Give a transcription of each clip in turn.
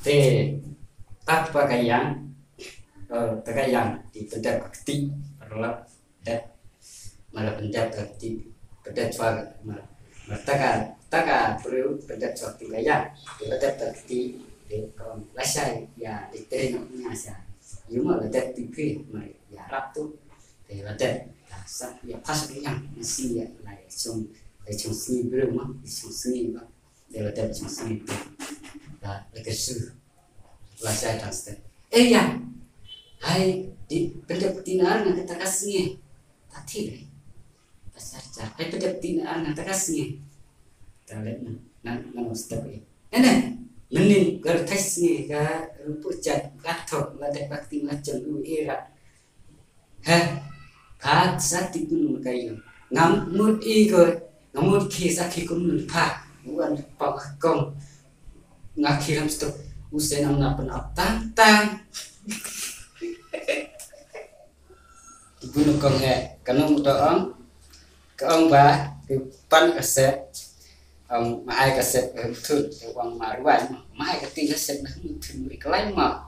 te apa kayang tagayang di pedat bakti perlap dat malah pendat bakti pedat swag taka perlu pedat swag tingaya pedat bakti di kon lasai ya di tengoknya sa yuma pedat tipe mari ya rap tu te pedat sa ya pas yang mesti ya lai chung sini belum mah chung sini ba de pedat chung sini da lekesu lasai tas ya hai di pendaptinan yang kita kasih tadi deh pasar car hai pendaptinan yang kita kasih kalian nan step ini menin kertasnya ka rumput cat katok ladek bakti macam lu era kat sati pun kayu ngamut ngamut kisah kikun pa bukan pakong ngakhiram stop usai namna penap tantang ibu kong karena muda ông bà cái pan kaset mai kaset thut uang maruan mai cái tin kaset nó thun bị cái mà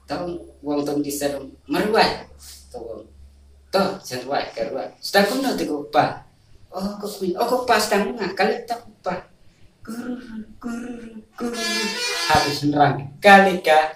tao uang tông di set maruan tao to sen ruai cái ruai sedang kau nanti kau pa kau pas sedang ngakal tak pa guru habis nerang kalika